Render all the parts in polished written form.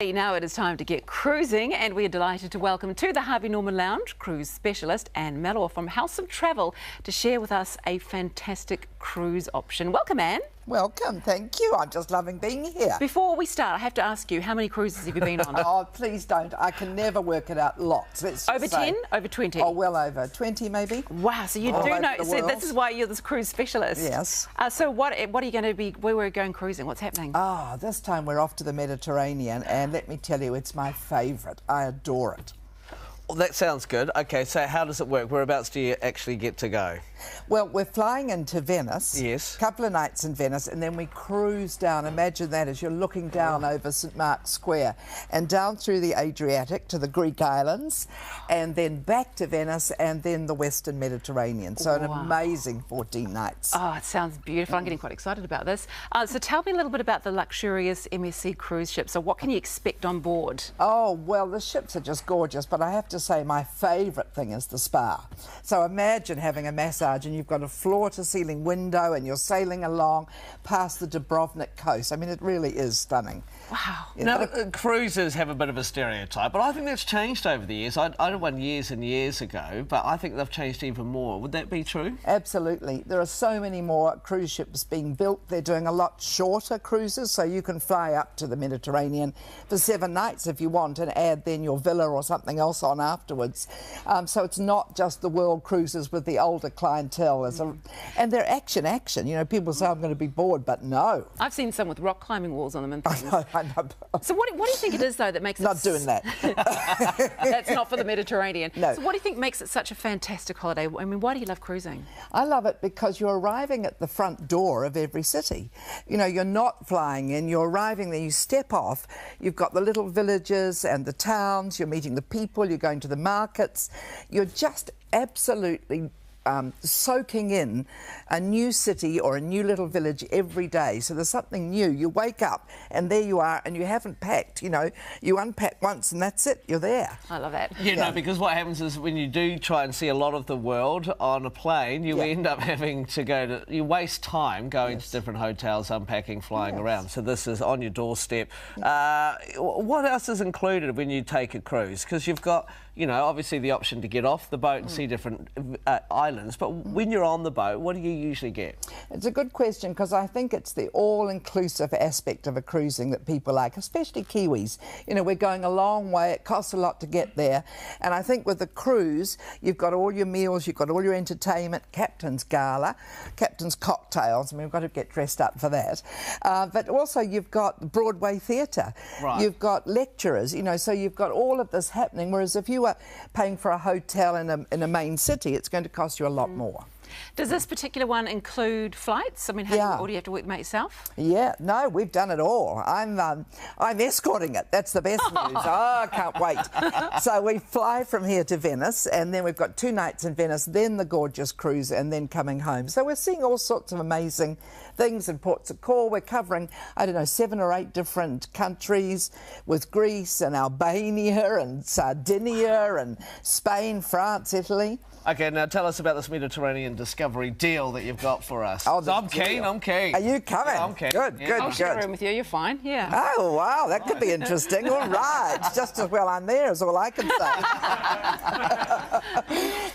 Now it is time to get cruising, and we're delighted to welcome to the Harvey Norman Lounge cruise specialist Anne Mellor from House of Travel to share with us a fantastic cruise option. Welcome, Anne. Welcome, thank you. I'm just loving being here. Before we start, I have to ask you, how many cruises have you been on? Oh, please don't. I can never work it out. Lots. Over 10? Over 20? Oh, well over 20 maybe. Wow, so you do know. So this is why you're this cruise specialist. Yes. So what are you going to be, where we're going cruising? What's happening? Ah, this time we're off to the Mediterranean, and let me tell you, it's my favourite. I adore it. Well, that sounds good. Okay, so how does it work? Whereabouts do you actually get to go? Well, we're flying into Venice. Yes. A couple of nights in Venice, and then we cruise down. Imagine that as you're looking down over St Mark's Square and down through the Adriatic to the Greek islands, and then back to Venice, and then the Western Mediterranean. So an amazing 14 nights. Oh, it sounds beautiful. I'm getting quite excited about this. So tell me a little bit about the luxurious MSC cruise ship. So what can you expect on board? Oh, well, the ships are just gorgeous, but I have to say my favourite thing is the spa. So imagine having a massage and you've got a floor-to-ceiling window and you're sailing along past the Dubrovnik coast. I mean, it really is stunning. Wow. Now, cruises have a bit of a stereotype, but I think that's changed over the years. I did one years and years ago, but I think they've changed even more. Would that be true? Absolutely. There are so many more cruise ships being built. They're doing a lot shorter cruises, so you can fly up to the Mediterranean for 7 nights if you want and add then your villa or something else on afterwards. So it's not just the world cruises with the older clientele. And they're action. You know, people say, I'm going to be bored, but no. I've seen some with rock climbing walls on them and things. I know. So what do you think it is, though, that makes it... Not doing that. That's not for the Mediterranean. No. So what do you think makes it such a fantastic holiday? I mean, why do you love cruising? I love it because you're arriving at the front door of every city. You know, you're not flying in, you're arriving there, you step off, you've got the little villages and the towns, you're meeting the people, you're going to the markets. You're just absolutely soaking in a new city or a new little village every day. So there's something new. You wake up and there you are, and you haven't packed. You know, you unpack once and that's it. You're there. I love that. No, because what happens is when you do try and see a lot of the world on a plane, you end up having to you waste time going to different hotels, unpacking, flying around. So this is on your doorstep. What else is included when you take a cruise? Because you've got, you know, obviously the option to get off the boat and see different islands, but when you're on the boat, what do you usually get? It's a good question, because I think it's the all-inclusive aspect of a cruising that people like, especially Kiwis. You know, we're going a long way, it costs a lot to get there, and I think with the cruise, you've got all your meals, you've got all your entertainment, captain's gala, captain's cocktails. I mean, we've got to get dressed up for that. But also you've got Broadway theatre, you've got lecturers, you know, so you've got all of this happening, whereas if you were paying for a hotel in a main city, it's going to cost you a lot more. Does this particular one include flights? I mean, or do you have to work them out yourself? Yeah, no, we've done it all. I'm escorting it. That's the best news. Oh, I can't wait. So we fly from here to Venice, and then we've got 2 nights in Venice, then the gorgeous cruise, and then coming home. So we're seeing all sorts of amazing things in ports of call. We're covering, I don't know, 7 or 8 different countries with Greece and Albania and Sardinia and Spain, France, Italy. Okay, now tell us about this Mediterranean Discovery deal that you've got for us. Oh, I'm keen. Are you coming? Yeah, I'm keen. Good. I'll share a room with you. You're fine. Yeah. Oh, wow, that could be interesting. All right. Just as well I'm there is all I can say.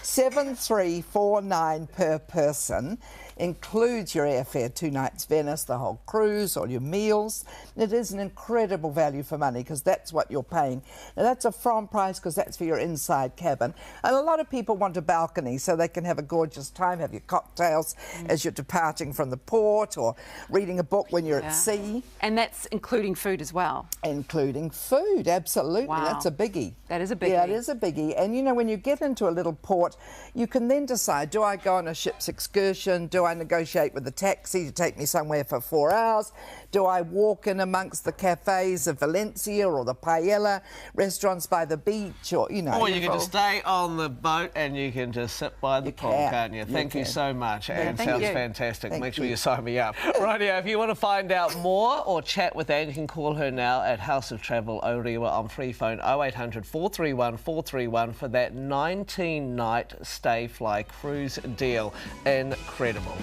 7,349 per person. Includes your airfare, 2 nights Venice, the whole cruise, all your meals. It is an incredible value for money, because that's what you're paying. Now, that's a from price, because that's for your inside cabin. And a lot of people want a balcony so they can have a gorgeous time, have your cocktails as you're departing from the port, or reading a book when you're at sea. And that's including food as well? Including food, absolutely. Wow. That's a biggie. That is a biggie. Yeah, it is a biggie. And, you know, when you get into a little port, you can then decide, do I go on a ship's excursion? Do I negotiate with the taxi to take me somewhere for 4 hours? Do I walk in amongst the cafes of Valencia or the paella restaurants by the beach, or, you know... Or you can just stay on the boat and you can just sit by the pool, can't you? Thank you so much, Anne. Sounds fantastic. Make sure you sign me up. Rightio, if you want to find out more or chat with Anne, you can call her now at House of Travel Orewa on free phone 0800 431 431 for that 19-night stay fly cruise deal. Incredible.